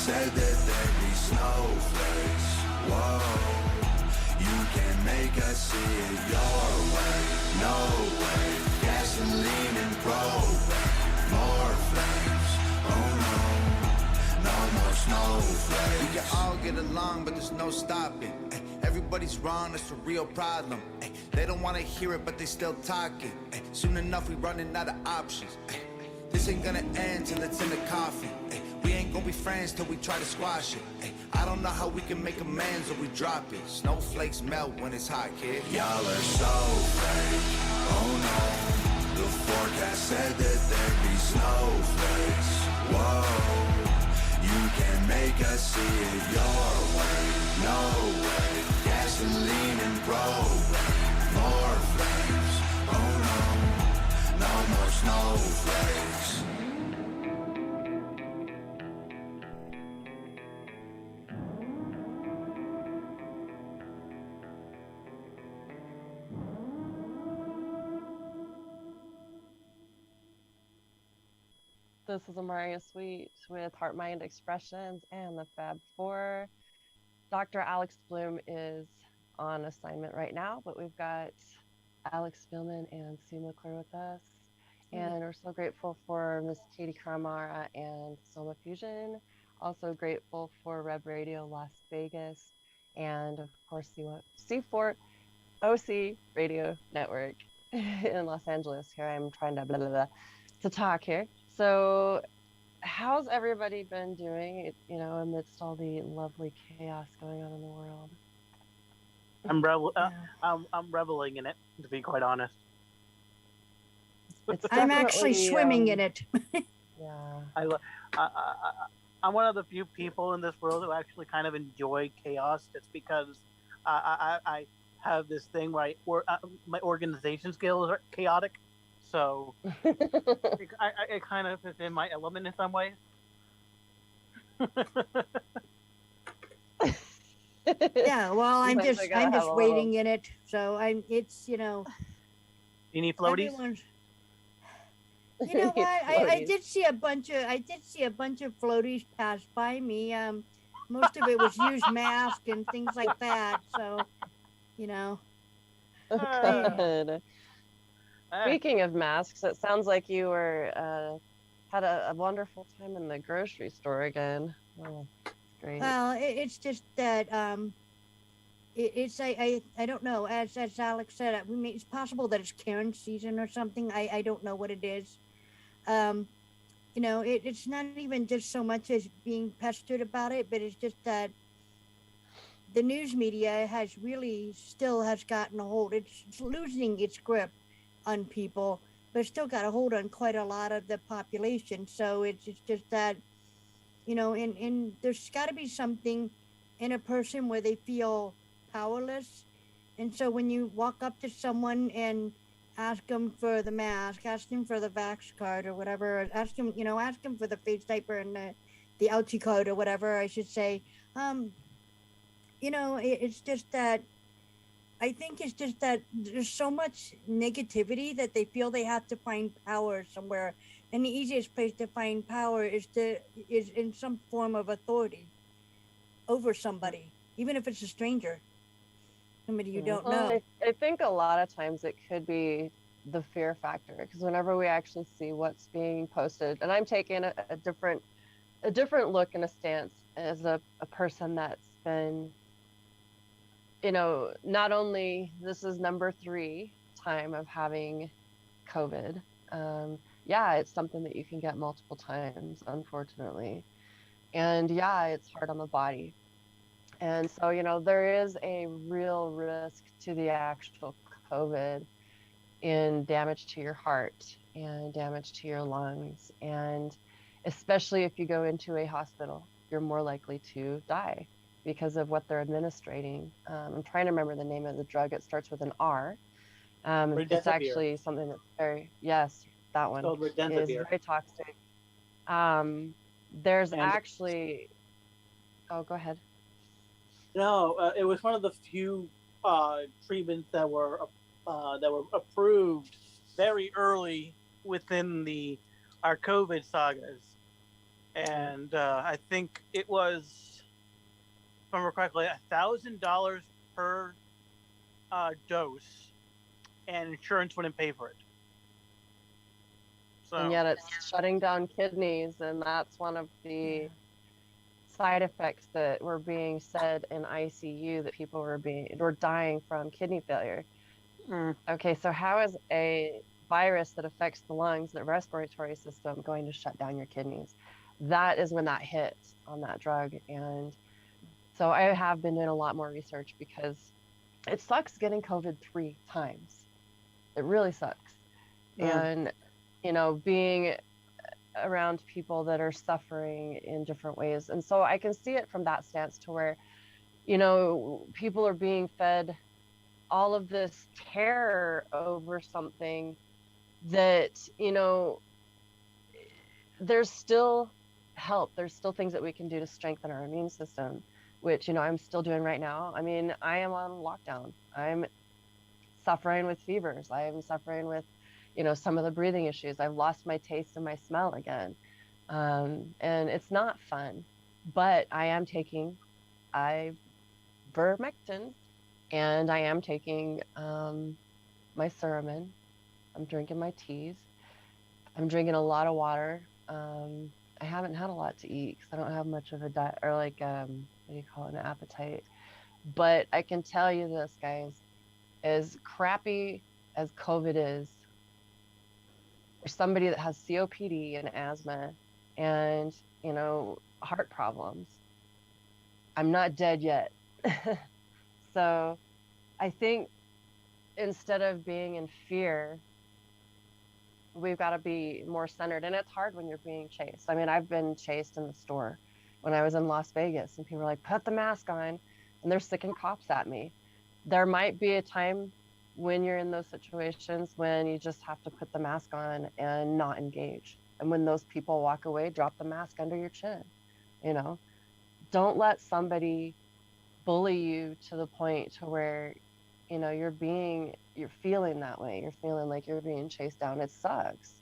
said that there'd be snowflakes. Whoa, you can make us see it your way. No way, gasoline and propane. More flames, oh no, no more snowflakes. We can all get along, but there's no stopping. Everybody's wrong, that's a real problem. They don't want to hear it, but they still talking. Soon enough, we running out of options. This ain't gonna end till it's in the coffin. We ain't gonna be friends till we try to squash it. I don't know how we can make amends or we drop it. Snowflakes melt when it's hot, kid. Y'all are so fake, oh no. The forecast said that there'd be snowflakes. Whoa, you can make us see it your way. No way, gasoline and propane. More flames, oh no, no more snowflakes. This is Amaria Sweet with HeartMind Expressions and the Fab Four. Dr. Alex Bloom is on assignment right now, but we've got Alex Spielman and Soma Claire with us. And we're so grateful for Miss Katie Karamara and Soma Fusion. Also grateful for Rev Radio Las Vegas and of course C4 OC Radio Network in Los Angeles. Here I'm trying to to talk here. So how's everybody been doing, amidst all the lovely chaos going on in the world? I'm reveling in it, to be quite honest. I'm actually swimming in it. Yeah. I'm one of the few people in this world who actually kind of enjoy chaos. It's because I have this thing where my organization skills are chaotic. So I kind of is in my element in some ways. Yeah, well, I'm just waiting in it. So You need floaties? You know what? I did see a bunch of floaties pass by me. Most of it was used mask and things like that. So, Good. Speaking of masks, it sounds like you were had a wonderful time in the grocery store again. Oh, great. Well, it's just that I don't know. As Alex said, it's possible that it's Karen season or something. I don't know what it is. It's not even just so much as being pestered about it, but it's just that the news media has gotten a hold. It's losing its grip on people, but it's still got a hold on quite a lot of the population. So it's just that, and there's got to be something in a person where they feel powerless. And so when you walk up to someone and ask them for the mask, ask them for the vax card or whatever, ask them for the face diaper and the ouchie code or whatever, I should say, it's just that I think it's just that there's so much negativity that they feel they have to find power somewhere. And the easiest place to find power is in some form of authority over somebody, even if it's a stranger, somebody you don't know. I think a lot of times it could be the fear factor, because whenever we actually see what's being posted, and I'm taking a different look and a stance as a person that's been, not only this is number 3 time of having COVID. It's something that you can get multiple times, unfortunately. And it's hard on the body. And so, there is a real risk to the actual COVID in damage to your heart and damage to your lungs. And especially if you go into a hospital, you're more likely to die because of what they're administrating. I'm trying to remember the name of the drug. It starts with an R. It's actually something that's that one is very toxic. There's actually, go ahead. No, it was one of the few treatments that were approved very early within our COVID sagas, and I think it was, if I remember correctly, $1,000 per dose, and insurance wouldn't pay for it. So, And yet it's shutting down kidneys, and that's one of the side effects that were being said in ICU, that people were dying from kidney failure. Okay, so how is a virus that affects the lungs, the respiratory system, going to shut down your kidneys? That is when that hits on that drug. And so I have been doing a lot more research, because it sucks getting COVID 3 times. It really sucks. And, you know, being around people that are suffering in different ways. And so I can see it from that stance, to where, you know, people are being fed all of this terror over something that, you know, there's still help. There's still things that we can do to strengthen our immune system, which, you know, I'm still doing right now. I mean, I am on lockdown. I'm suffering with fevers. I am suffering with, you know, some of the breathing issues. I've lost my taste and my smell again. And it's not fun, but I am taking ivermectin, and I am taking my Suramin. I'm drinking my teas. I'm drinking a lot of water. I haven't had a lot to eat because I don't have much of a diet, or like, what do you call it, an appetite. But I can tell you this, guys, as crappy as COVID is, for somebody that has COPD and asthma and, you know, heart problems, I'm not dead yet. So I think instead of being in fear, we've got to be more centered. And it's hard when you're being chased. I mean, I've been chased in the store when I was in Las Vegas, and people were like, put the mask on, and they're sicking cops at me. There might be a time when you're in those situations when you just have to put the mask on and not engage. And when those people walk away, drop the mask under your chin. You know, don't let somebody bully you to the point to where, you know, you're feeling that way. You're feeling like you're being chased down. It sucks.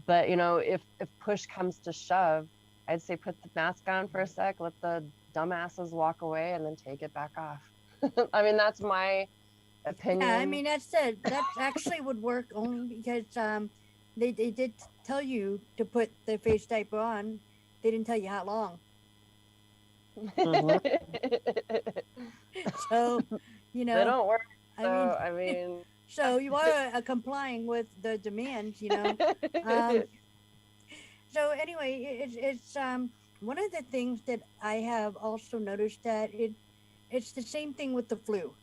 But, you know, if push comes to shove, I'd say put the mask on for a sec, let the dumbasses walk away, and then take it back off. I mean, that's my opinion. Yeah, I mean, that actually would work, only because they did tell you to put the face diaper on. They didn't tell you how long. So, you know, they don't work. So, I mean, so you are complying with the demands, you know. So anyway, it's one of the things that I have also noticed, that it's the same thing with the flu.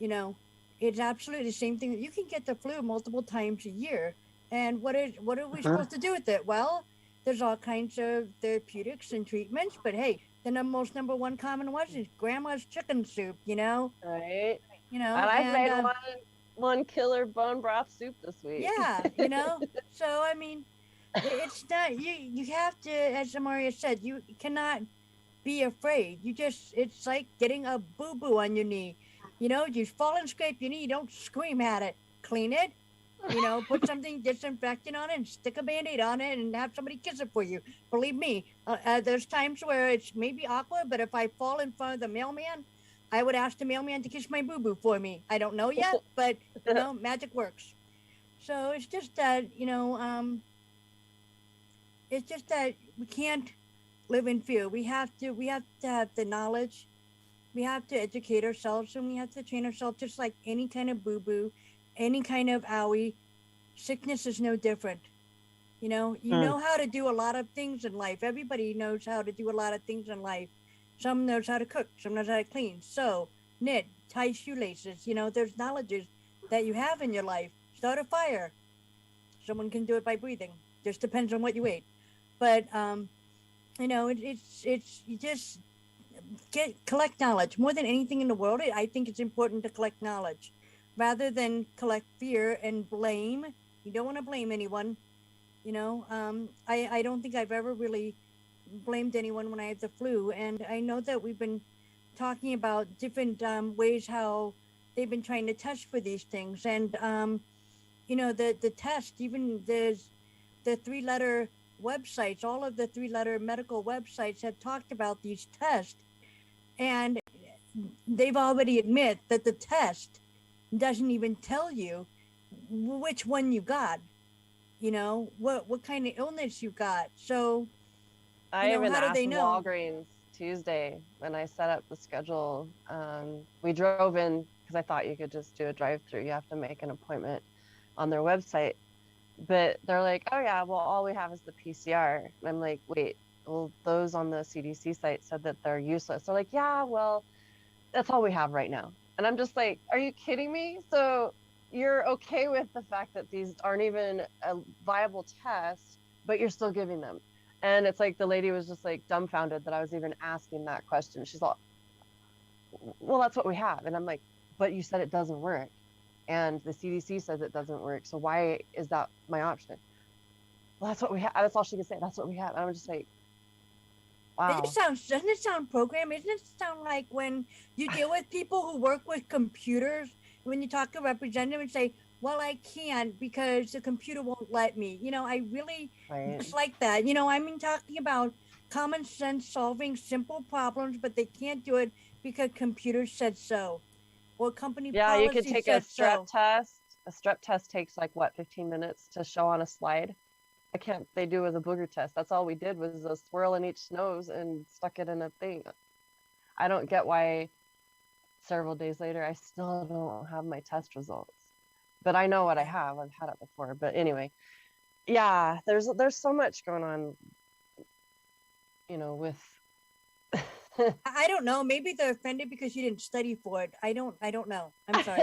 You know, it's absolutely the same thing. You can get the flu multiple times a year, and what are we supposed to do with it? Well, there's all kinds of therapeutics and treatments, but hey, the number one common one is grandma's chicken soup. You know, right? You know, and I've made one killer bone broth soup this week. Yeah, you know. So I mean, it's not, you have to, as Amaria said, you cannot be afraid. It's like getting a boo-boo on your knee. You know, you fall and scrape your knee, don't scream at it. Clean it, you know, put something disinfectant on it and stick a Band-Aid on it and have somebody kiss it for you. Believe me, there's times where it's maybe awkward, but if I fall in front of the mailman, I would ask the mailman to kiss my boo-boo for me. I don't know yet, but, you know, magic works. So it's just that, you know, it's just that we can't live in fear. We have to have the knowledge. We have to educate ourselves, and we have to train ourselves, just like any kind of boo-boo, any kind of owie. Sickness is no different. You know, know how to do a lot of things in life. Everybody knows how to do a lot of things in life. Some knows how to cook, some knows how to clean, sew, knit, tie shoelaces. You know, there's knowledges that you have in your life. Start a fire. Someone can do it by breathing. Just depends on what you ate. But you know, it's you just collect knowledge. More than anything in the world, I think it's important to collect knowledge rather than collect fear and blame. You don't want to blame anyone. You know, I don't think I've ever really blamed anyone when I had the flu. And I know that we've been talking about different ways how they've been trying to test for these things. And, you know, the test, even there's the 3-letter websites, all of the 3-letter medical websites have talked about these tests, and they've already admit that the test doesn't even tell you which one you got, what kind of illness you got. So, I even how do asked they know? Walgreens Tuesday when I set up the schedule. We drove in because I thought you could just do a drive-through. You have to make an appointment on their website. But they're like, oh yeah, well, all we have is the PCR. And I'm like, wait, well, those on the CDC site said that they're useless. They're like, yeah, well, that's all we have right now. And I'm just like, are you kidding me? So you're okay with the fact that these aren't even a viable test, but you're still giving them. And it's like the lady was just like dumbfounded that I was even asking that question. She's like, well, that's what we have. And I'm like, but you said it doesn't work. And the CDC says it doesn't work. So why is that my option? Well, that's what we have. That's all she could say. That's what we have. And I'm just like, wow. Doesn't it sound programmed? Doesn't it sound like when you deal with people who work with computers, when you talk to a representative and say, well, I can't because the computer won't let me. I really dislike that. Talking about common sense solving simple problems, but they can't do it because computers said so. Or company policy you could take a said strep so. test. A strep test takes like what, 15 minutes to show on a slide. I can't they do with a booger test. That's all we did was a swirl in each nose and stuck it in a thing. I don't get why several days later I still don't have my test results. But I know what I have. I've had it before. But anyway, yeah, there's so much going on, with I don't know. Maybe they're offended because you didn't study for it. I don't know. I'm sorry.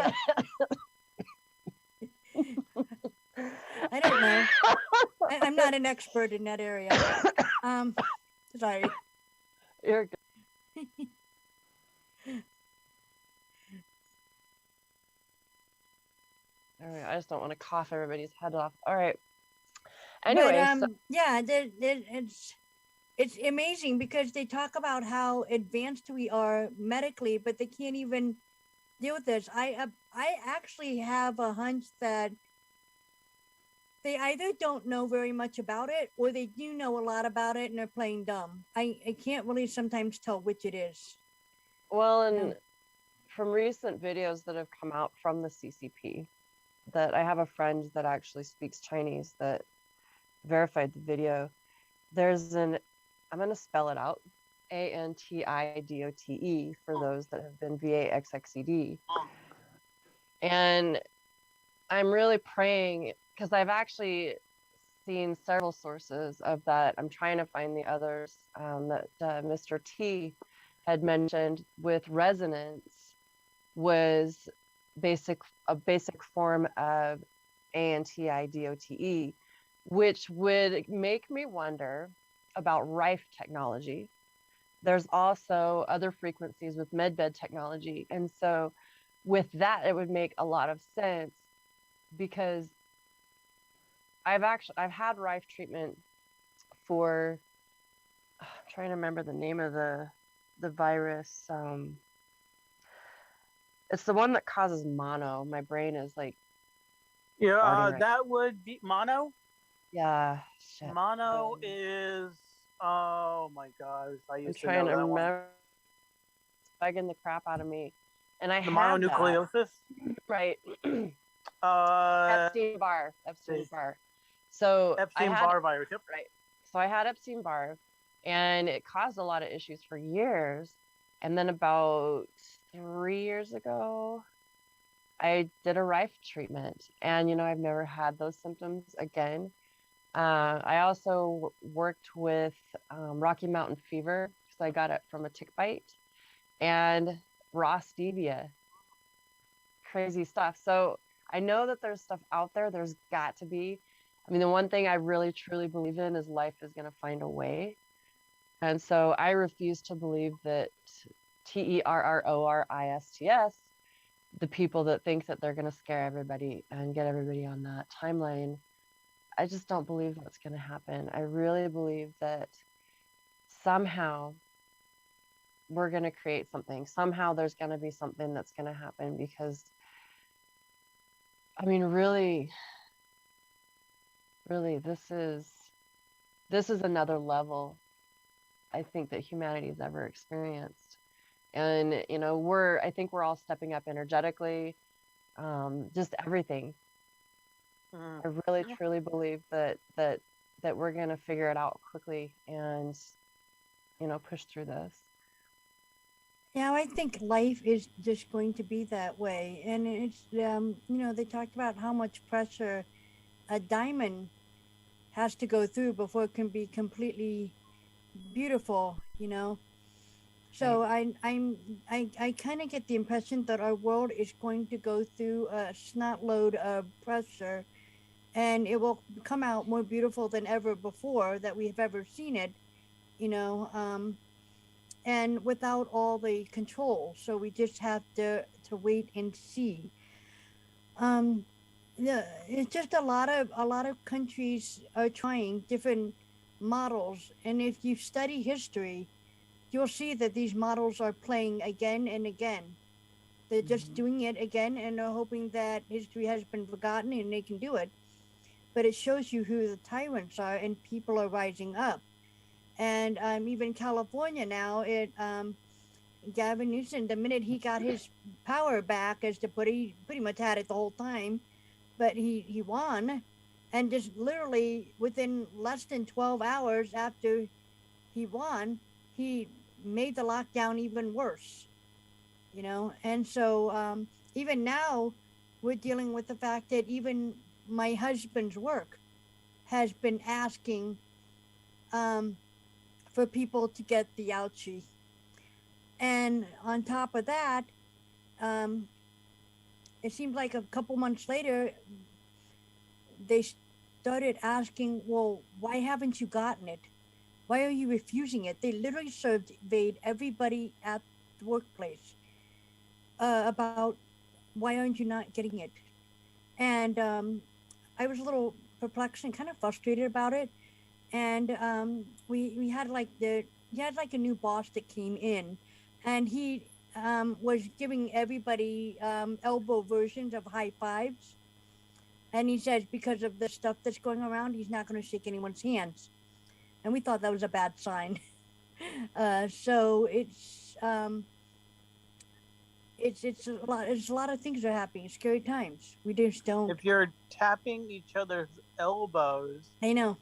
I don't know. I'm not an expert in that area. Sorry. You're good. All right, I just don't want to cough everybody's head off. All right. Anyway, but, yeah, it's amazing because they talk about how advanced we are medically, but they can't even deal with this. I actually have a hunch that they either don't know very much about it or they do know a lot about it and they're playing dumb. I can't really sometimes tell which it is. Well, and from recent videos that have come out from the CCP, that I have a friend that actually speaks Chinese that verified the video. There's I'm going to spell it out, ANTIDOTE for those that have been VAXXCD. And I'm really praying because I've actually seen several sources of that. I'm trying to find the others that Mr. T had mentioned with resonance was a basic form of ANTIDOTE, which would make me wonder about Rife technology. There's also other frequencies with medbed technology. And so with that, it would make a lot of sense because I've had Rife treatment for, I'm trying to remember the name of the virus. It's the one that causes mono. My brain is like, that would be mono. Yeah, shit. Mono is, oh my gosh, I used I'm trying to know to that remember. It's bugging the crap out of me. And I one. The had mononucleosis. that. Right. Epstein Epstein-Barr. So Epstein-Barr virus. Yep. Right. So I had Epstein-Barr, and it caused a lot of issues for years. And then about 3 years ago, I did a Rife treatment, and I've never had those symptoms again. I also worked with Rocky Mountain fever because I got it from a tick bite, and raw stevia. Crazy stuff. So I know that there's stuff out there. There's got to be. I mean, the one thing I really truly believe in is life is going to find a way. And so I refuse to believe that TERRORISTS, the people that think that they're going to scare everybody and get everybody on that timeline, I just don't believe that's going to happen. I really believe that somehow we're going to create something. Somehow there's going to be something that's going to happen because, I mean, really, this is this is another level I think that humanity's ever experienced. And I think we're all stepping up energetically, just everything. Mm. I really truly believe that we're going to figure it out quickly and push through this. Yeah, I think life is just going to be that way. And it's, they talked about how much pressure a diamond has to go through before it can be completely beautiful, So I kind of get the impression that our world is going to go through a snot load of pressure, and it will come out more beautiful than ever before that we have ever seen it, you know, um, and without all the control. So we just have to wait and see. Um, yeah, it's just a lot of countries are trying different models, and if you study history, you'll see that these models are playing again and again. They're just Mhm. doing it again, and they're hoping that history has been forgotten and they can do it. But it shows you who the tyrants are, and people are rising up. And even California now, Gavin Newsom, the minute he got his power back, as to put he pretty much had it the whole time, but he won, and just literally within less than 12 hours after he won, he made the lockdown even worse, And so even now, we're dealing with the fact that even my husband's work has been asking um, for people to get the ouchie. And on top of that, um, it seems like a couple months later, they started asking, well, why haven't you gotten it? Why are you refusing it? They literally surveyed everybody at the workplace about why aren't you not getting it? And I was a little perplexed and kind of frustrated about it. And we had he had like a new boss that came in, and he was giving everybody elbow versions of high fives. And he says because of the stuff that's going around, he's not going to shake anyone's hands. And we thought that was a bad sign. So it's a lot. It's a lot of things are happening. Scary times. We just don't. If you're tapping each other's elbows I know.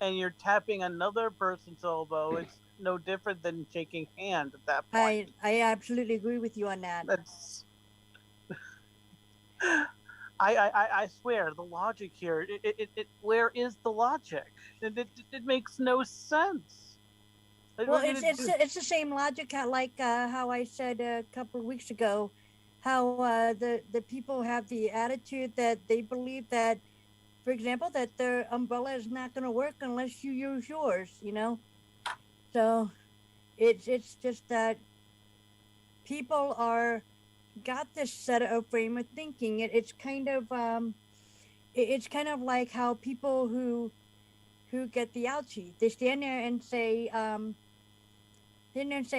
and you're tapping another person's elbow, it's no different than shaking hands at that point. I absolutely agree with you on that. That's I swear the logic here. Where is the logic? It makes no sense. Well, it's the same logic like how I said a couple of weeks ago, how the people have the attitude that they believe that, for example, that their umbrella is not going to work unless you use yours. So it's just that people are got this set of frame of thinking. It's kind of like how people who get the ouchie, they stand there and say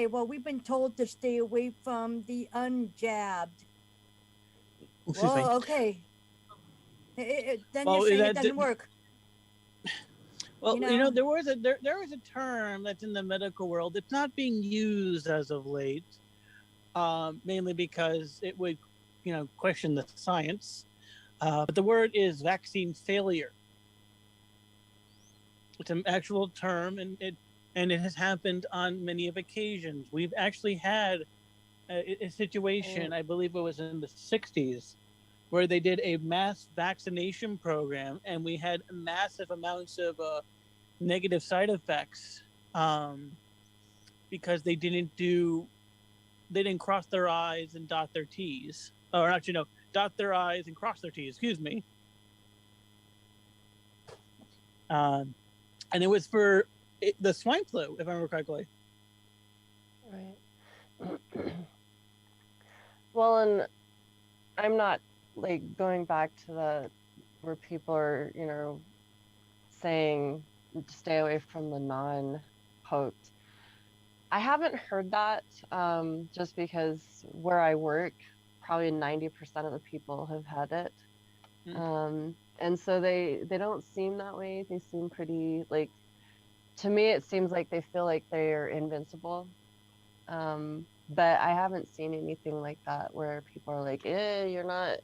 well, we've been told to stay away from the unjabbed. Excuse me. Well, okay. Then Well, you're saying it that doesn't work. well, You know? there was a term that's in the medical world. It's not being used as of late, mainly because it would, question the science. But the word is vaccine failure. It's an actual term, and it has happened on many of occasions. We've actually had a situation, I believe it was in the 60s, where they did a mass vaccination program, and we had massive amounts of negative side effects because they didn't cross their I's and dot their T's. Or actually, no, dot their I's and cross their T's, excuse me. And it was for the swine flu, if I remember correctly. Right. Well, and I'm not going back to where people are, saying stay away from the non-poked. I haven't heard that just because where I work, probably 90% of the people have had it. And so they don't seem that way. They seem pretty to me, it seems like they feel like they are invincible. But I haven't seen anything like that where people are like, you're not,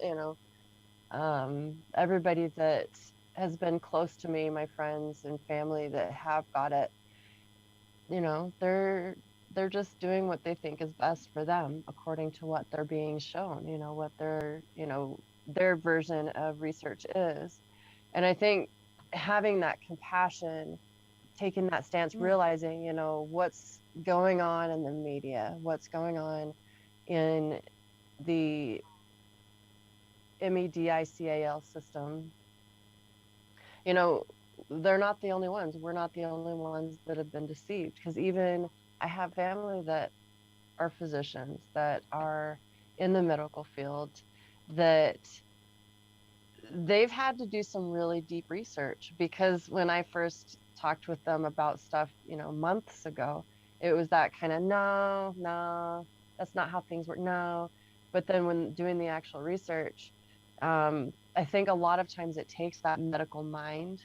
everybody that has been close to me, my friends and family that have got it, they're just doing what they think is best for them according to what they're being shown, what their version of research is. And I think having that compassion, taking that stance, realizing, what's going on in the media, what's going on in the MEDICAL system, they're not the only ones. We're not the only ones that have been deceived, because even I have family that are physicians, that are in the medical field, that they've had to do some really deep research, because when I first talked with them about stuff, months ago, it was that kind of, no, that's not how things work. No. But then when doing the actual research, I think a lot of times it takes that medical mind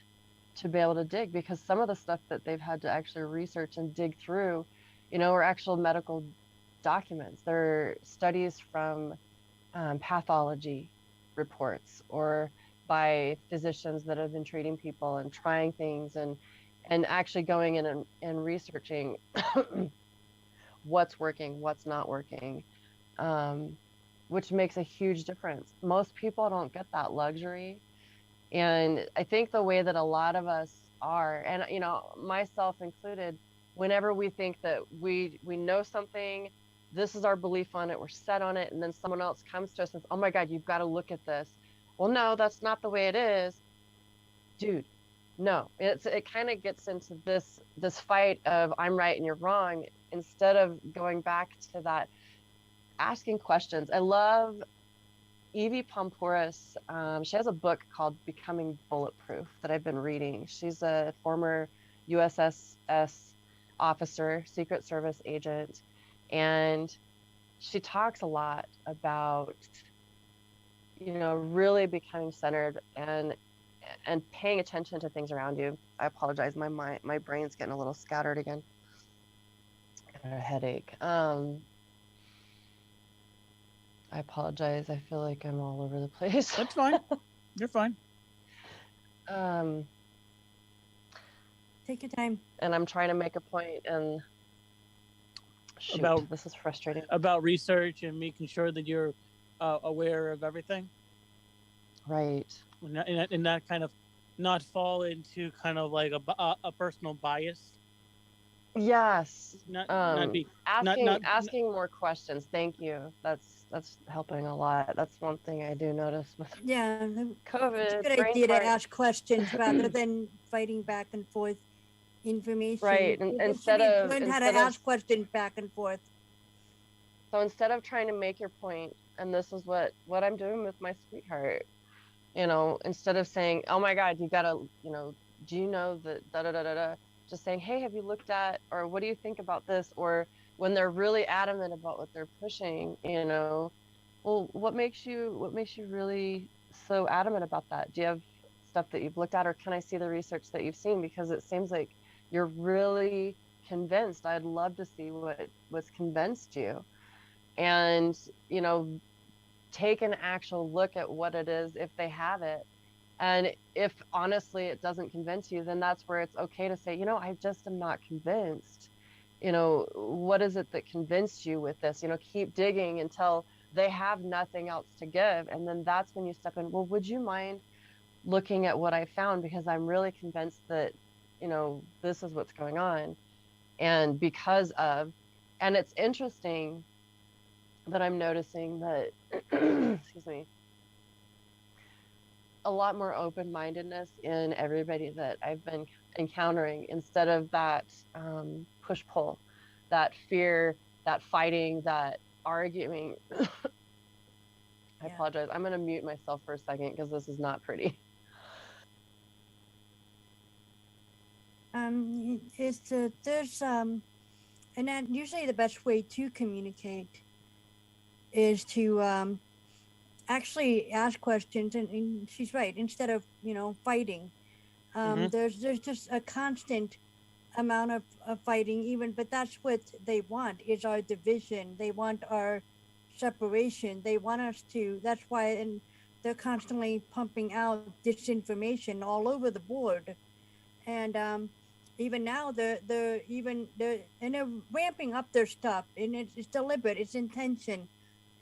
to be able to dig, because some of the stuff that they've had to actually research and dig through, are actual medical documents. They're studies from pathology reports, or by physicians that have been treating people and trying things, and actually going in and researching what's working, what's not working, which makes a huge difference. Most people don't get that luxury. And I think the way that a lot of us are, and myself included, whenever we think that we know something, this is our belief on it, we're set on it, and then someone else comes to us and says, oh my God, you've got to look at this. Well, no, that's not the way it is. Dude, no. It kind of gets into this fight of I'm right and you're wrong, instead of going back to that asking questions. I love Evie Pomporis. She has a book called Becoming Bulletproof that I've been reading. She's a former USS officer, Secret Service agent, and she talks a lot about, really becoming centered and paying attention to things around you. I apologize, my brain's getting a little scattered again. I got a headache. I apologize. I feel like I'm all over the place. That's fine. You're fine. Take your time. And I'm trying to make a point, and shoot, this is frustrating. About research and making sure that you're aware of everything. Right. And that kind of not fall into kind of like a personal bias. Yes. Asking more questions. Thank you. That's helping a lot. That's one thing I do notice with COVID. It's a good idea to ask questions rather than fighting back and forth information. Right. And instead of learn how to ask questions back and forth. So instead of trying to make your point, and this is what I'm doing with my sweetheart, instead of saying, oh my God, you gotta, do you know that da da da da da, just saying, hey, have you looked at, or what do you think about this? Or when they're really adamant about what they're pushing, well, what makes you really so adamant about that? Do you have stuff that you've looked at, or can I see the research that you've seen? Because it seems like you're really convinced. I'd love to see what's convinced you. And, take an actual look at what it is, if they have it. And if honestly it doesn't convince you, then that's where it's okay to say, I just am not convinced. What is it that convinced you with this? Keep digging until they have nothing else to give. And then that's when you step in. Well, would you mind looking at what I found? Because I'm really convinced that, this is what's going on. And and it's interesting that I'm noticing that, excuse me, a lot more open-mindedness in everybody that I've been encountering, instead of that push-pull, that fear, that fighting, that arguing. I apologize. I'm going to mute myself for a second because this is not pretty. And that usually the best way to communicate is to actually ask questions, and she's right, instead of fighting. There's just a constant amount of fighting even, but that's what they want, is our division. They want our separation. They want us to, that's why, and they're constantly pumping out disinformation all over the board. And even now they're ramping up their stuff, and it's deliberate, it's intention,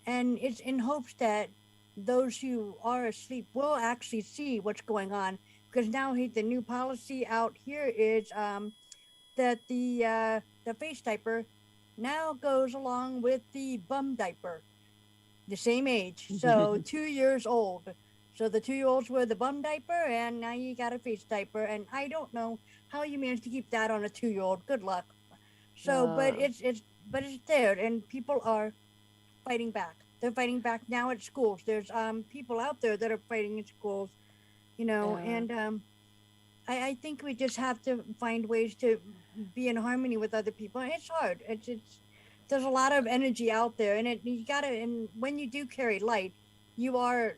and it's in hopes that those who are asleep will actually see what's going on. Because now the new policy out here is that the face diaper now goes along with the bum diaper, the same age, so 2 years old. So the 2-year-olds wear the bum diaper, and now you got a face diaper, and I don't know how you managed to keep that on a 2-year-old. Good luck. So, but it's there, and people are fighting back. They're fighting back now at schools. There's people out there that are fighting in schools, and I think we just have to find ways to be in harmony with other people. And it's hard. It's there's a lot of energy out there, and and when you do carry light, you are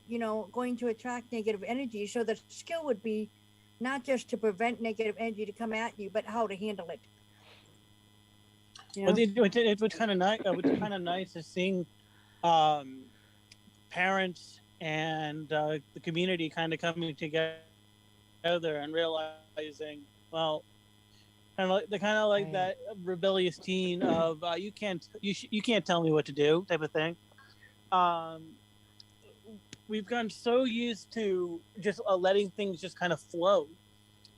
going to attract negative energy. So the skill would be not just to prevent negative energy to come at you, but how to handle it. Well, it was kind of nice. It was kind of nice to seeing parents and the community kind of coming together and realizing, well, kind of like Right. that rebellious teen of you can't tell me what to do type of thing. We've gotten so used to just letting things just kind of flow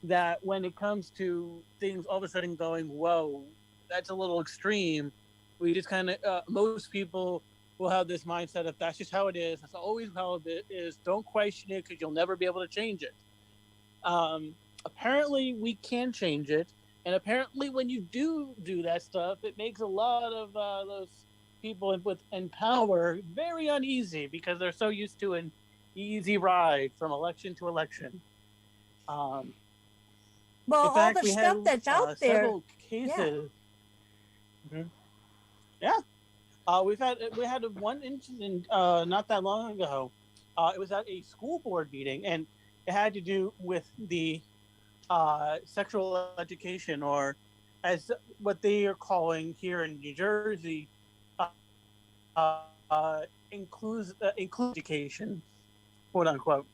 that when it comes to things all of a sudden going, whoa, that's a little extreme. We just kind of most people will have this mindset of that's just how it is. That's always how it is. Don't question it because you'll never be able to change it. Apparently, we can change it, and apparently, when you do that stuff, it makes a lot of those people in power very uneasy because they're so used to an easy ride from election to election. Well, In all fact, the we stuff had that's out there. several cases. Yeah. We had one incident not that long ago. It was at a school board meeting, and it had to do with the sexual education, or as what they are calling here in New Jersey, includes education, quote unquote.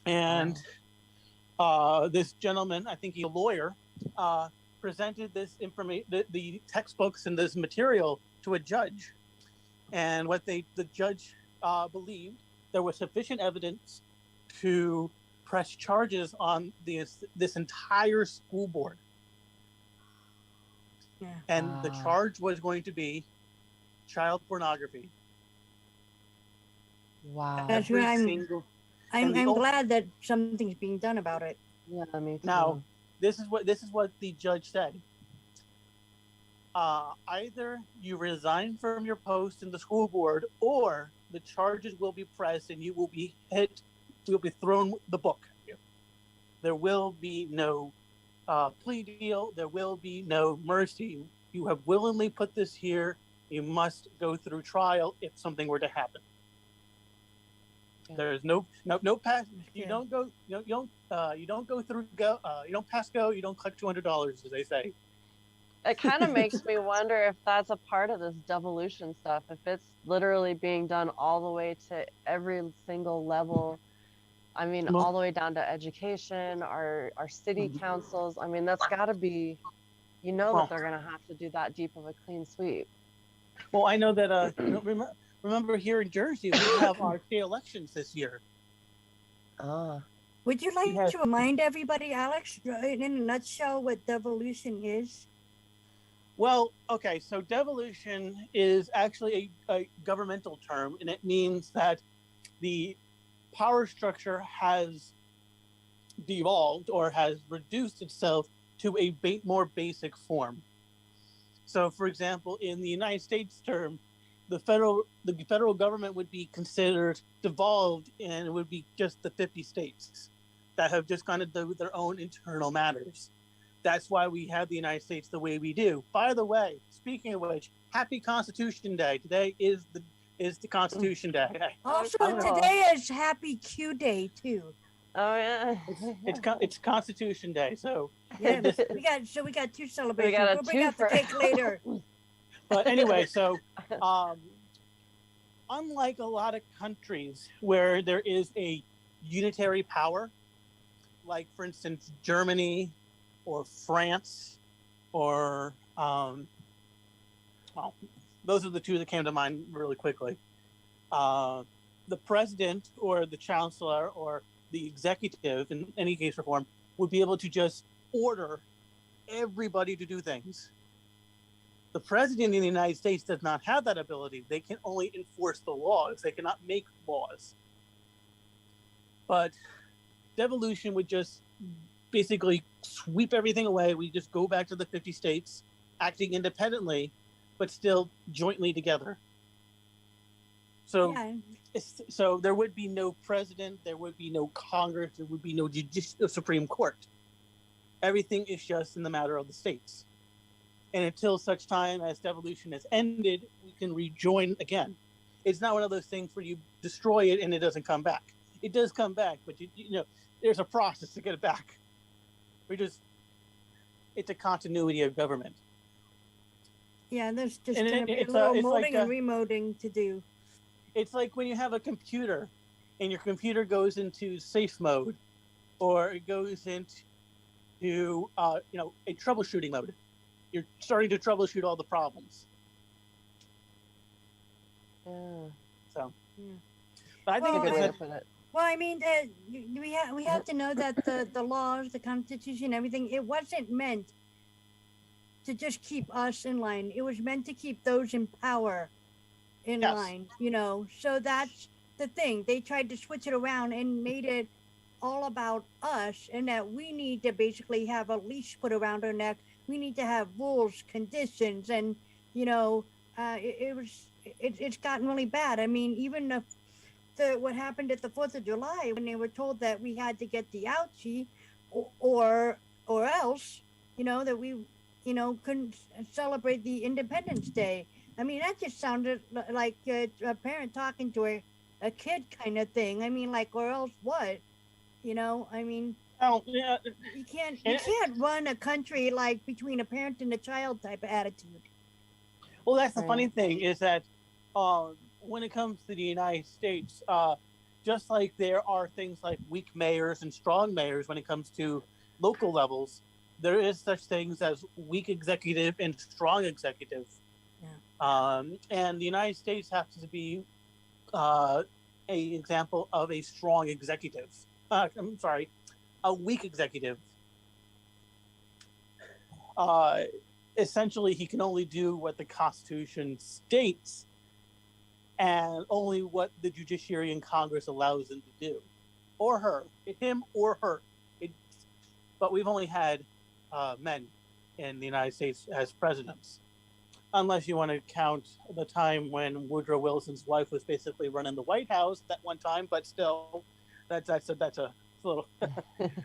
And this gentleman, I think he's a lawyer, presented this information, the textbooks and this material to a judge. And what the judge believed there was sufficient evidence to press charges on this entire school board. Yeah. And the charge was going to be child pornography. Wow. That's Every right. single. I'm glad that something's being done about it. Yeah, me too. Now, this is what the judge said. Either you resign from your post in the school board, or the charges will be pressed and you will be hit. You'll be thrown the book at you. There will be no plea deal. There will be no mercy. You have willingly put this here. You must go through trial if something were to happen. Yeah. There is no pass. You don't go. You don't go through go. You don't pass go. You don't collect $200, as they say. It kind of makes me wonder if that's a part of this devolution stuff, if it's literally being done all the way to every single level. I mean, Well- all the way down to education, our city councils. I mean, that's got to be, that they're going to have to do that deep of a clean sweep. Well, I know that. Remember here in Jersey, we have our state elections this year. Would you like Yes. to remind everybody, Alex, in a nutshell, what devolution is? Well, okay, so devolution is actually a governmental term, and it means that the power structure has devolved or has reduced itself to a more basic form. So, for example, in the United States term, the federal government would be considered devolved, and it would be just the 50 states that have just kind of done their own internal matters. That's why we have the United States the way we do. By the way, speaking of which, Happy Constitution Day. Today is the Constitution Day. Also, Oh. today is Happy Q Day, too. Oh yeah. It's Constitution Day, so Yeah, this, we got two celebrations. got a We'll bring out the twofer. cake later. but anyway, so unlike a lot of countries where there is a unitary power, like for instance Germany or France or well, those are the two that came to mind really quickly. The president or the chancellor or the executive, in any case or form, would be able to just order everybody to do things. The president in the United States does not have that ability. They can only enforce the laws. They cannot make laws. But devolution would just basically sweep everything away. We just go back to the 50 states acting independently, but still jointly together. So, Yeah. so there would be no president, there would be no Congress, there would be no Supreme Court. Everything is just in the matter of the states. And until such time as devolution has ended, we can rejoin again. It's not one of those things where you destroy it and it doesn't come back. It does come back, but you know, there's a process to get it back. It's a continuity of government. Yeah, there's just And gonna be a it's little it's molding like and remolding to do. It's like when you have a computer and your computer goes into safe mode or it goes into a troubleshooting mode. You're starting to troubleshoot all the problems. Yeah. So, Yeah. but I think Well, Good way to it's put it. Well, I mean, we have to know that the laws, the Constitution, everything, it wasn't meant to just keep us in line. It was meant to keep those in power in Yes. line, you know. So that's the thing. They tried to switch it around and made it all about us, and that we need to basically have a leash put around our neck. We need to have rules, conditions, and you know, it's gotten really bad. I mean, even what happened at the 4th of July when they were told that we had to get the ouchie or else, you know, that we, you know, couldn't celebrate the Independence Day. I mean, that just sounded like a parent talking to a kid kind of thing. I mean, like, or else what? You know, I mean, yeah. you can't run a country like between a parent and a child type of attitude. Well, that's the Right. funny thing is that when it comes to the United States, just like there are things like weak mayors and strong mayors when it comes to local levels, there is such things as weak executive and strong executive. Yeah. And the United States has to be a example of a strong executive. I'm sorry, a weak executive. Essentially, he can only do what the Constitution states and only what the judiciary and Congress allows him to do. Or her, him or her. But we've only had men in the United States as presidents. Unless you want to count the time when Woodrow Wilson's wife was basically running the White House that one time, but still, that's a little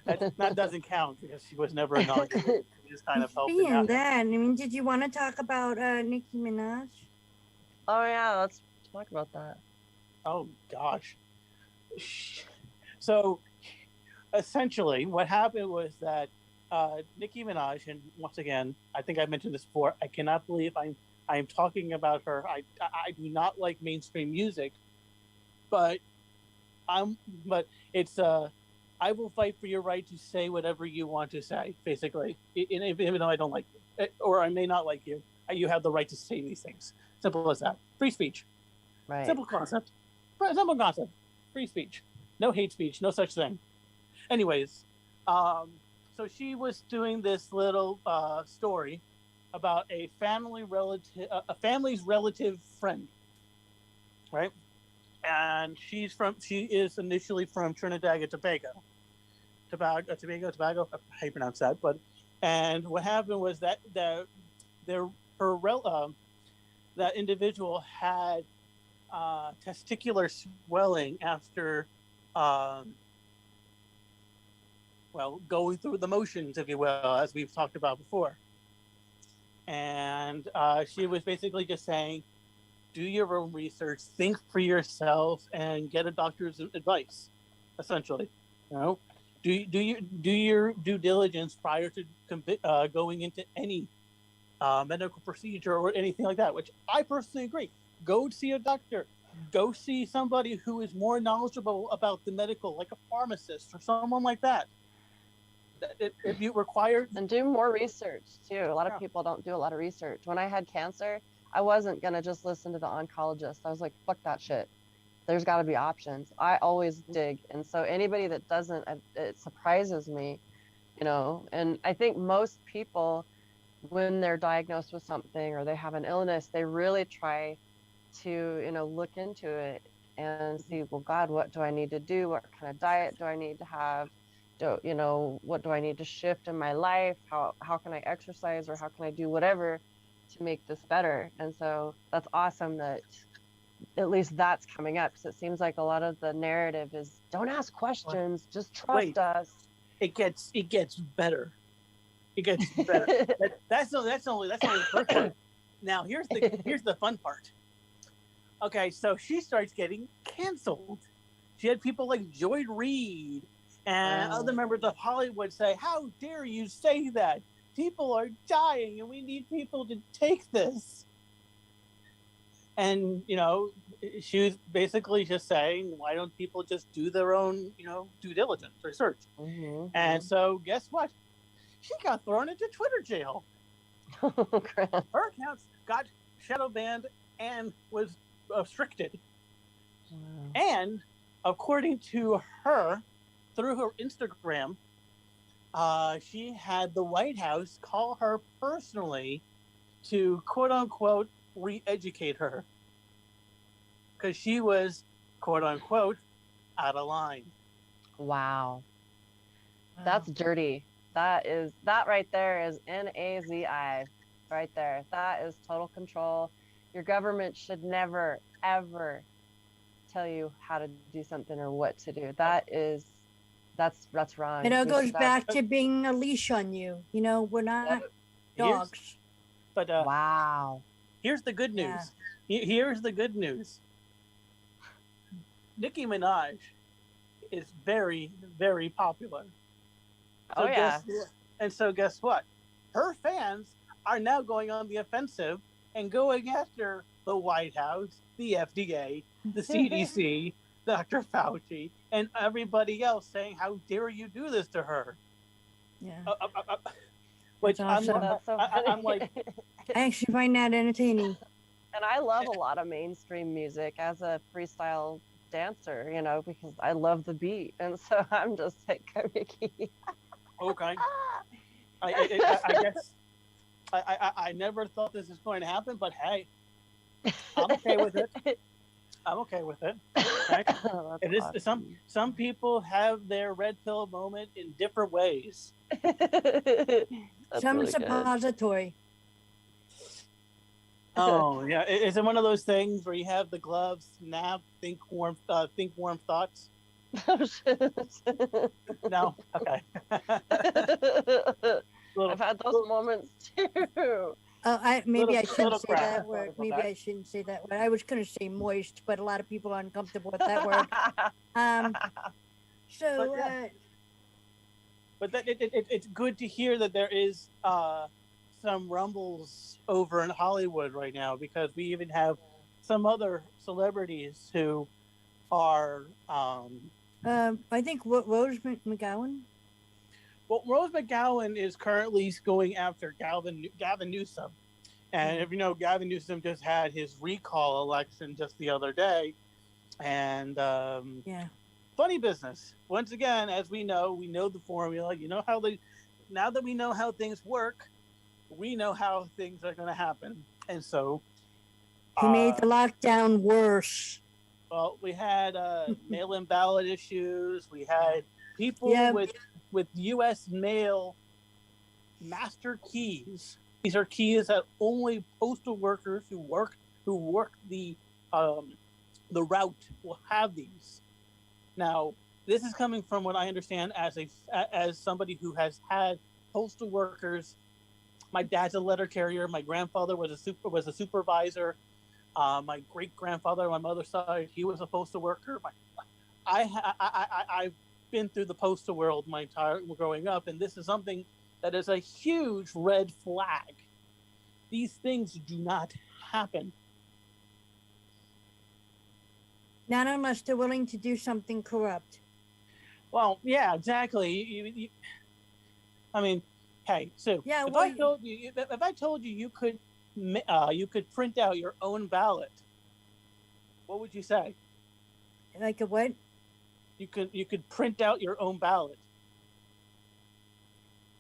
that doesn't count because she was never inaugurated. She just kind of helped Being out. that, I mean, did you want to talk about Nicki Minaj? Oh yeah, let's talk about that. Oh gosh. So essentially what happened was that Nicki Minaj, and once again, I think I mentioned this before, I cannot believe I'm talking about her. I do not like mainstream music, but it's I will fight for your right to say whatever you want to say, basically. Even though I don't like you, or I may not like you, you have the right to say these things. Simple as that. Free speech. Right. Simple concept. Simple concept. Free speech. No hate speech. No such thing. Anyways, so she was doing this little story about a family's relative friend, right? And she is initially from Trinidad and Tobago. Tobago. How you pronounce that? And what happened was that that individual had testicular swelling after going through the motions, if you will, as we've talked about before. And she was basically just saying, do your own research, think for yourself, and get a doctor's advice, essentially. You know, do your due diligence prior to going into any medical procedure or anything like that. Which I personally agree. Go see a doctor. Go see somebody who is more knowledgeable about the medical, like a pharmacist or someone like that. If you require, and do more research too. A lot of Yeah. people don't do a lot of research. When I had cancer, I wasn't gonna just listen to the oncologist. I was like, fuck that shit. There's got to be options. I always dig, and so anybody that doesn't, it surprises me, you know. And I think most people, when they're diagnosed with something or they have an illness, they really try to, you know, look into it and see, well, God, what do I need to do? What kind of diet do I need to have? You know, what do I need to shift in my life? How can I exercise, or how can I do whatever to make this better? And so that's awesome that at least that's coming up, because it seems like a lot of the narrative is don't ask questions, just trust Wait. us. it gets better. It gets better. That's only the first part. Now here's the fun part. Okay, so she starts getting canceled. She had people like Joy Reid and Wow. other members of Hollywood say, "How dare you say that? People are dying, and we need people to take this." And you know, she was basically just saying, "Why don't people just do their own, you know, due diligence research?" Mm-hmm. And so, guess what? She got thrown into Twitter jail. Oh, crap. Her accounts got shadow banned and was restricted. Wow. And according to her, through her Instagram, she had the White House call her personally to quote unquote re-educate her because she was quote unquote out of line. Wow. That's dirty. That right there is NAZI right there. That is total control. Your government should never, ever tell you how to do something or what to do. That's wrong. It all We goes should back to being a leash on you. You know, we're not dogs. But Wow. here's the good news. Here's the good news. Nicki Minaj is very, very popular. Oh, yeah. Guess what? Her fans are now going on the offensive and going after the White House, the FDA, the CDC, Dr. Fauci, and everybody else saying, "How dare you do this to her?" Yeah. Which That's awesome. That's so I'm funny. like, I actually find that entertaining. And I love a lot of mainstream music as a freestyle dancer, you know, because I love the beat. And so I'm just like, go Nikki. okay. I guess I never thought this was going to happen, but hey, I'm okay with it. I'm okay with it. Right? Oh, It is awesome. some people have their red pill moment in different ways. That's Some really good. suppository. Oh yeah, is it one of those things where you have the gloves, snap, think warm thoughts? Oh, shit. No, okay. I've had those moments too. Oh, maybe I shouldn't say crap. that word. Sorry about Maybe that. I shouldn't say that word. I was going to say moist, but a lot of people are uncomfortable with that word. So, But yeah. But it's good to hear that there is some rumbles over in Hollywood right now, because we even have some other celebrities who are I think Rose McGowan. well, Rose McGowan is currently going after Gavin Newsom. And if you know, Gavin Newsom just had his recall election just the other day. And Yeah. funny business. Once again, as we know the formula. You know now that we know how things work, we know how things are going to happen. And so He made the lockdown worse. well, we had mail-in ballot issues. We had people Yeah. with U.S. mail master keys. These are keys that only postal workers who work the route will have these. Now, this is coming from what I understand as somebody who has had postal workers. My dad's a letter carrier. My grandfather was a supervisor. My great grandfather on my mother's side, he was a postal worker. been through the postal world my entire growing up, and this is something that is a huge red flag. These things do not happen. Not unless they're willing to do something corrupt. Well, yeah, exactly. I mean, hey, Sue. Yeah, if well, I told you you could print out your own ballot, what would you say? like a what? You could print out your own ballot.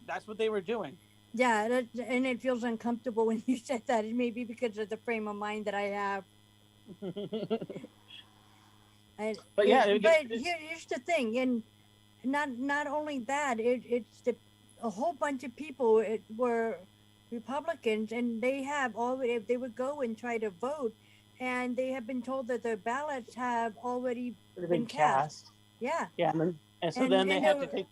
That's what they were doing. Yeah, and it feels uncomfortable when you said that. It may be because of the frame of mind that I have. But yeah, here's the thing, and not only that, it's a whole bunch of people were Republicans, and they have already, they would go and try to vote, and they have been told that their ballots have already been cast. Yeah. Yeah, and so then they have to take,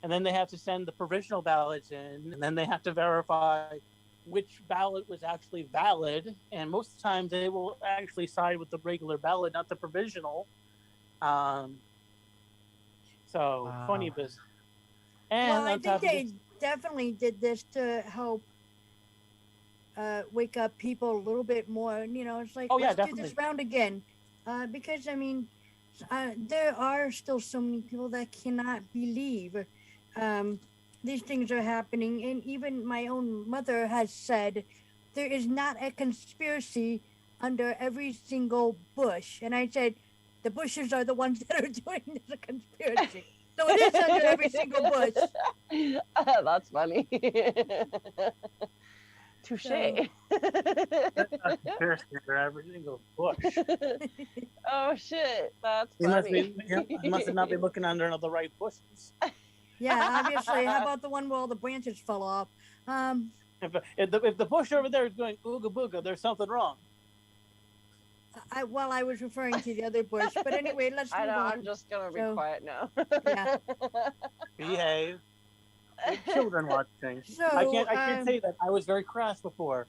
and then they have to send the provisional ballots in, and then they have to verify which ballot was actually valid, and most of the time they will actually side with the regular ballot, not the provisional. So wow. Funny business. And well, I think they definitely did this to help wake up people a little bit more. You know, it's like, let's do this round again, because I mean, there are still so many people that cannot believe these things are happening, and even my own mother has said there is not a conspiracy under every single Bush. And I said the Bushes are the ones that are doing this conspiracy. So it is under every single Bush. That's funny. Touche. So, conspiracy under every single Bush. Oh shit, that's funny. He must not be looking under the right bushes. Yeah, obviously. How about the one where all the branches fell off? If the bush over there is going ooga booga, there's something wrong. I was referring to the other bush, but anyway, let's move on. I'm just gonna be quiet now. Yeah. Behave. Children watching. So, I can't say that. I was very crass before.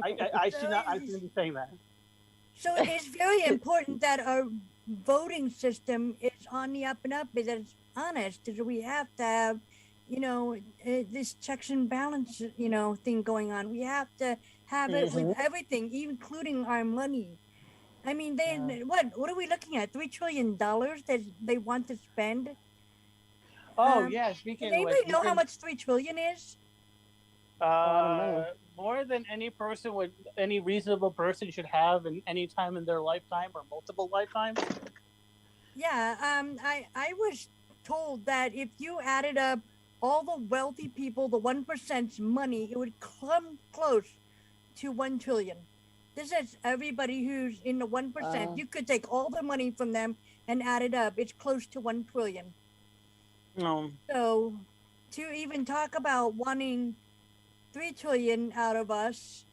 I shouldn't be saying that. So it's very important that our voting system is on the up and up, that it's honest, that we have to have, this checks and balance, thing going on. We have to have it with everything, including our money. I mean, what are we looking at? $3 trillion that they want to spend? Oh, yeah. Speaking of which, anybody know how much $3 trillion is? More than any reasonable person should have in any time in their lifetime or multiple lifetimes. Yeah, I was told that if you added up all the wealthy people, the 1%'s money, it would come close to 1 trillion. This is everybody who's in the 1%. You could take all the money from them and add it up. It's close to 1 trillion. No. So to even talk about wanting 3 trillion out of us,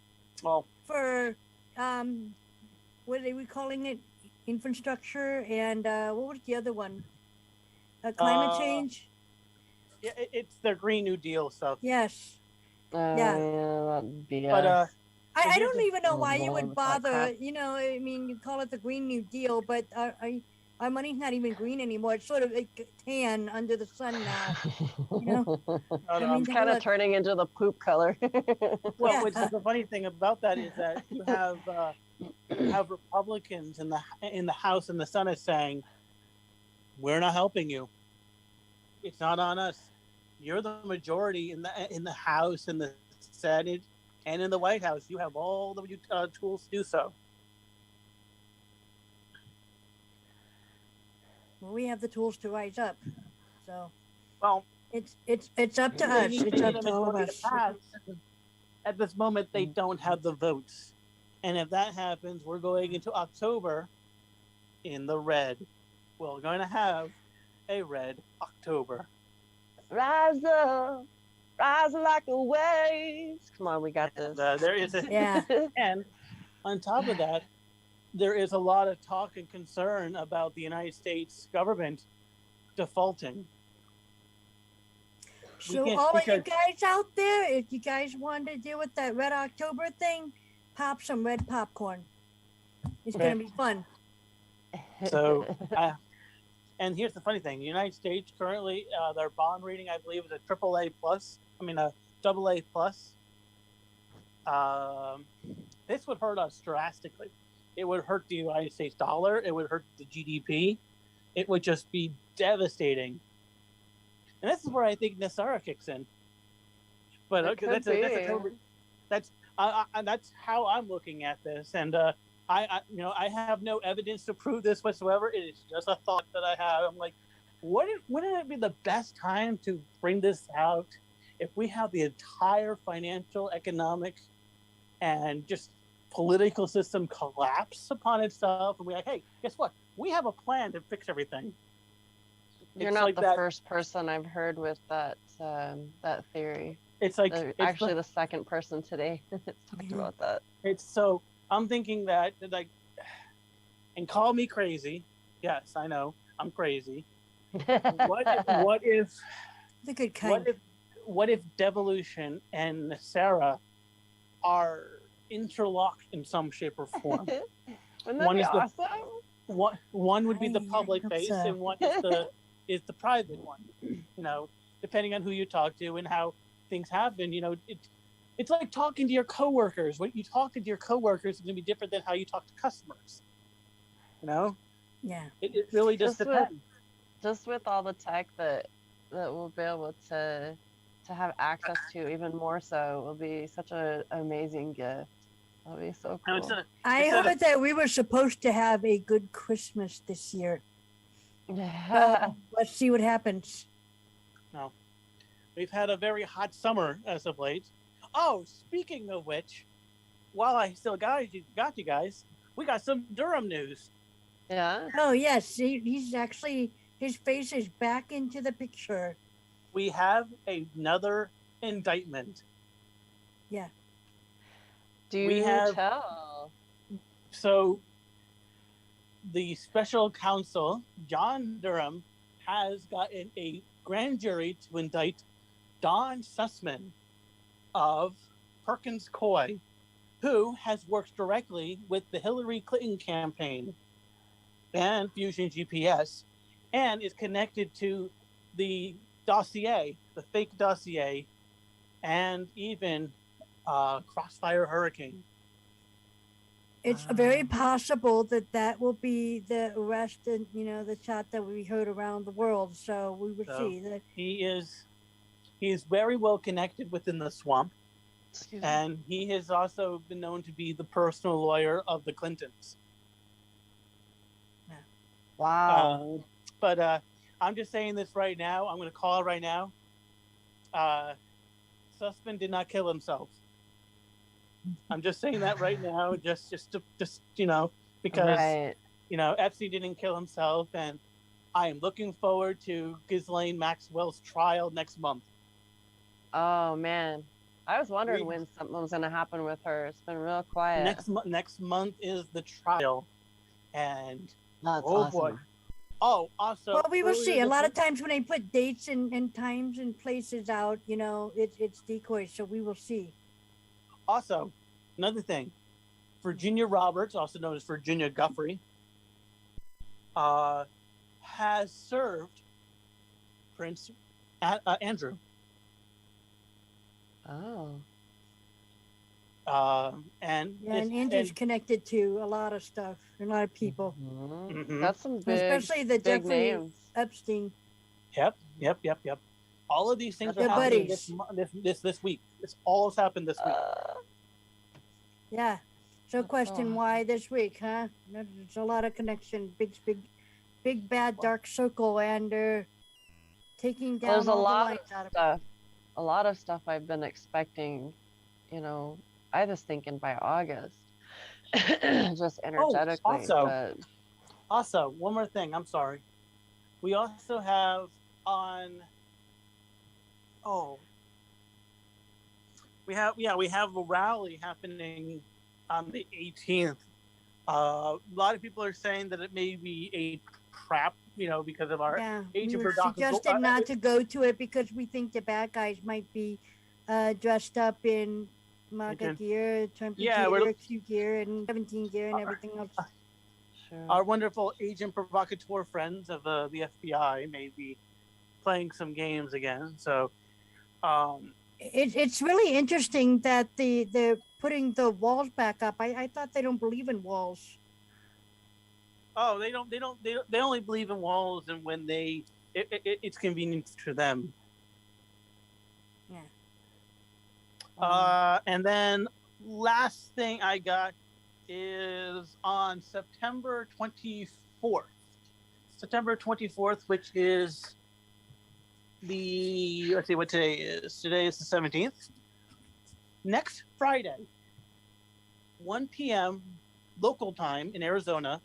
well, for what are we calling it? Infrastructure and what was the other one? Climate change. Yeah, it's their Green New Deal stuff. Yes. Yeah. But I don't even know why you would bother. I mean, you call it the Green New Deal, but our money's not even green anymore. It's sort of like tan under the sun now. It's kind of turning into the poop color. Well, the funny thing about that is that you have Republicans in the House and the Senate saying, "We're not helping you. It's not on us. You're the majority in the House and the Senate and in the White House. You have all the tools to do so." Well, we have the tools to rise up. So, well, it's up to us. It's up to all of us. At this moment, they don't have the votes. And if that happens, we're going into October in the red. We're going to have a red October. Rise up, rise like a wave. Come on, we got this. There is and on top of that, there is a lot of talk and concern about the United States government defaulting. So all of you guys out there, if you guys want to deal with that Red October thing, pop some red popcorn. It's going to be fun. So And here's the funny thing: the United States currently, their bond rating, I believe, is a AAA plus. I mean, a AA plus. This would hurt us drastically. It would hurt the United States dollar. It would hurt the GDP. It would just be devastating. And this is where I think Nasara kicks in. But okay, that's how I'm looking at this. And I have no evidence to prove this whatsoever. It is just a thought that I have. I'm like, wouldn't it be the best time to bring this out if we have the entire financial, economic, and just political system collapse upon itself, and we're like, hey, guess what? We have a plan to fix everything. You're not the first person I've heard with that theory. It's like actually the second person today that's talked about that. It's so I'm thinking that like, and call me crazy. Yes, I know I'm crazy. What if the good kind? What if devolution and Sarah are interlocked in some shape or form? Wouldn't that be awesome? One would be the public face, and one is the private one. You know, depending on who you talk to and how things happen. You know, it's like talking to your coworkers. What you talk to your coworkers is going to be different than how you talk to customers. You know? Yeah. It really just depends. Just with all the tech that we'll be able to have access to, even more so, will be such an amazing gift. That'll be so cool. I heard that we were supposed to have a good Christmas this year. Let's see what happens. No. We've had a very hot summer as of late. Oh, speaking of which, while I still got you guys, we got some Durham news. Yeah. Oh, yes. He's actually, his face is back into the picture. We have another indictment. Yeah. Tell. So, the special counsel, John Durham, has gotten a grand jury to indict Don Sussman of Perkins Coie, who has worked directly with the Hillary Clinton campaign and Fusion GPS, and is connected to the dossier, the fake dossier, and even Crossfire Hurricane. It's very possible that will be the arrest and, the shot that we heard around the world. So we will see that he is very well connected within the swamp. And he has also been known to be the personal lawyer of the Clintons. Yeah. Wow. But I'm just saying this right now. I'm going to call it right now. Sussman did not kill himself. I'm just saying that right now, just because Epstein didn't kill himself, and I am looking forward to Ghislaine Maxwell's trial next month. Oh man, I was wondering when something was going to happen with her. It's been real quiet. Next month is the trial, and that's awesome. Boy. Oh, also. Well, we will see. A lot of times when they put dates and times and places out, it's decoys. So we will see. Also, another thing, Virginia Roberts, also known as Virginia Guffrey, has served Prince Andrew. Oh. And Andrew's connected to a lot of stuff, a lot of people. Mm-hmm. That's some big, especially the big Jeffrey names. Epstein. Yep. All of these things are happening this week. This all has happened this week. Yeah. So question why this week, huh? There's a lot of connection. Big bad dark circle, and they're taking down There's all a lot the lines of out of stuff. A lot of stuff I've been expecting, I was thinking by August. Just energetically. Also, one more thing. I'm sorry. We also have we have a rally happening on the 18th. A lot of people are saying that it may be a trap, because of our age of production. We suggested not to go to it because we think the bad guys might be dressed up in MAGA gear, Trump gear, Q gear, and 17 gear, and everything else. our wonderful agent provocateur friends of the FBI may be playing some games again. So, It's really interesting that they're putting the walls back up. I thought they don't believe in walls. oh, they only believe in walls and when it's convenient to them. Yeah. And then last thing I got is on September 24th. September 24th, which is let's see what today is. Today is the 17th. Next Friday, 1 p.m. local time in Arizona.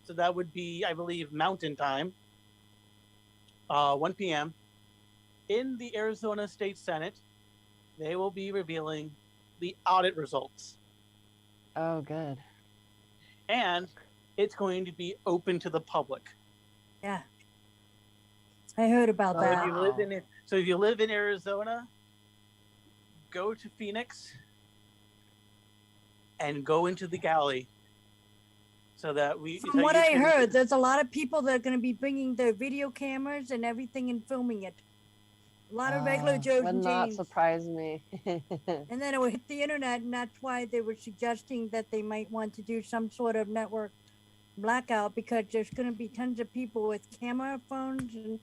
So that would be, I believe, Mountain Time. 1 p.m. in the Arizona State Senate, they will be revealing the audit results. Oh, good. And it's going to be open to the public. Yeah. I heard about So that. if you live in Arizona, go to Phoenix and go into the galley so that From what I heard, there's a lot of people that are going to be bringing their video cameras and everything and filming it. A lot of regular Joes would and not Janes. surprise me. And then it will hit the internet, and that's why they were suggesting that they might want to do some sort of network blackout, because there's going to be tons of people with camera phones and,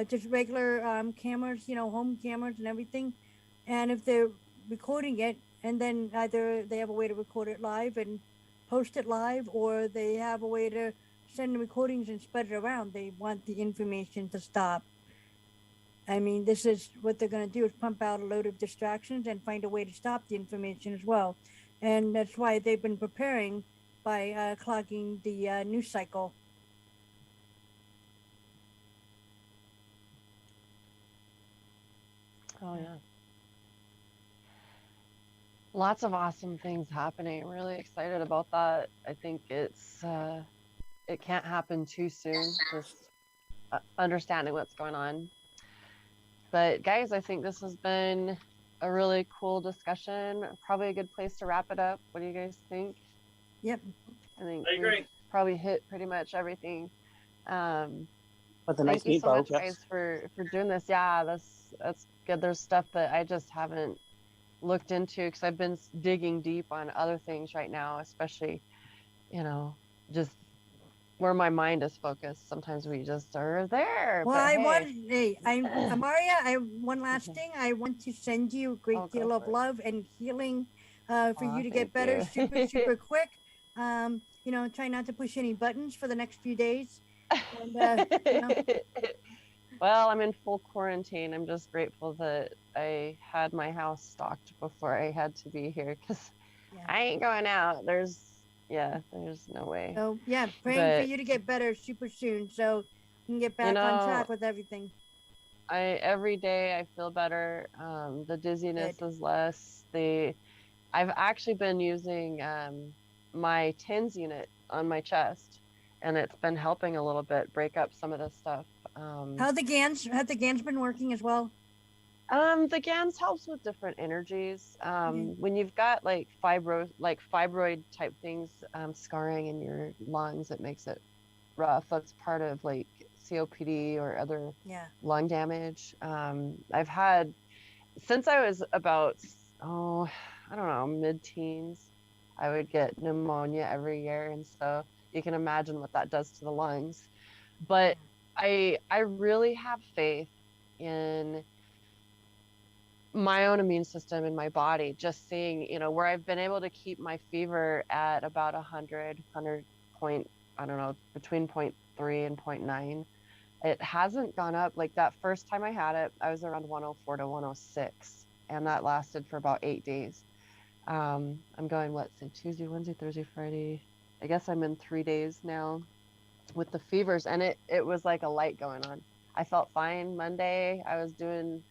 just regular cameras, home cameras and everything. And if they're recording it, and then either they have a way to record it live and post it live, or they have a way to send the recordings and spread it around, they want the information to stop. I mean, this is what they're going to do, is pump out a load of distractions and find a way to stop the information as well. And that's why they've been preparing by clogging the news cycle. Oh, yeah. Lots of awesome things happening. Really excited about that. I think it can't happen too soon, just understanding what's going on. But guys, I think this has been a really cool discussion. Probably a good place to wrap it up. What do you guys think? Yep. I think I agree. we've probably hit pretty much everything. But the Thank you so much, guys, for doing this. Yeah, that's good. There's stuff that I just haven't looked into because I've been digging deep on other things right now, especially, just where my mind is focused. Sometimes we just are there. Well, but Maria, one last thing. I want to send you a great deal of love and healing for you to get better super, super quick. Try not to push any buttons for the next few days. And, Well, I'm in full quarantine. I'm just grateful that I had my house stocked before I had to be here, because I ain't going out. There's no way. So praying for you to get better super soon, so you can get back on track with everything. Every day I feel better. The dizziness is less. I've actually been using my TENS unit on my chest, and it's been helping a little bit break up some of this stuff. Have the GANs been working as well? The GANs helps with different energies. When you've got fibroid type things, scarring in your lungs, it makes it rough. That's part of like COPD or other lung damage. I've had, since I was about, I don't know, mid-teens, I would get pneumonia every year. And so you can imagine what that does to the lungs. But I really have faith in my own immune system in my body, just seeing, where I've been able to keep my fever at about 100 point, I don't know, between 0.3 and 0.9. It hasn't gone up. Like that first time I had it, I was around 104 to 106, and that lasted for about 8 days. I'm going, Tuesday, Wednesday, Thursday, Friday. I guess I'm in 3 days now with the fevers, and it was like a light going on. I felt fine Monday. I was doing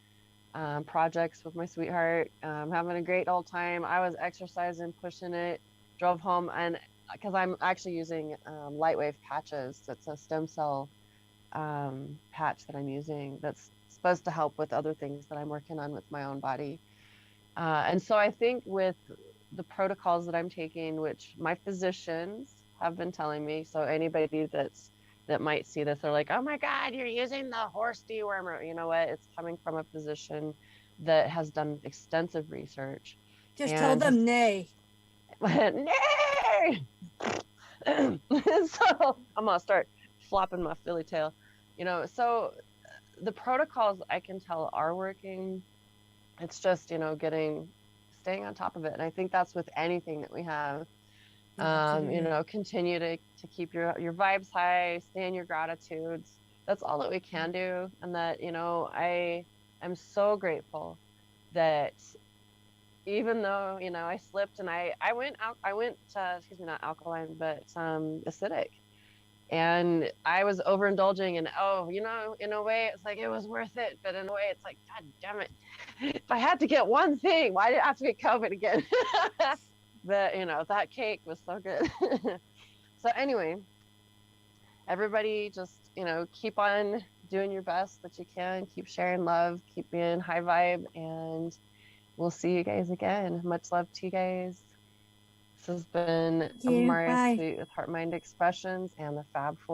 projects with my sweetheart, having a great old time. I was exercising, pushing it, drove home, and because I'm actually using lightwave patches. It's a stem cell patch that I'm using that's supposed to help with other things that I'm working on with my own body. And so I think with the protocols that I'm taking, which my physicians have been telling me. So anybody that might see this, they're like, oh my God, you're using the horse dewormer. You know what? It's coming from a physician that has done extensive research. Just tell them nay. Nay! So I'm gonna start flopping my Philly tail. So the protocols I can tell are working. It's just, staying on top of it. And I think that's with anything that we have. Continue to keep your vibes high, stay in your gratitudes. That's all that we can do. And that, I am so grateful that even though, I slipped and I went not alkaline, but acidic. And I was overindulging, and in a way it's like it was worth it, but in a way it's like, God damn it, if I had to get one thing, why did I have to get COVID again? But that cake was so good. So anyway, everybody just keep on doing your best that you can, keep sharing love, keep being high vibe, and we'll see you guys again. Much love to you guys. This has been Maria Bye. Sweet with HeartMind Expressions and the Fab Four.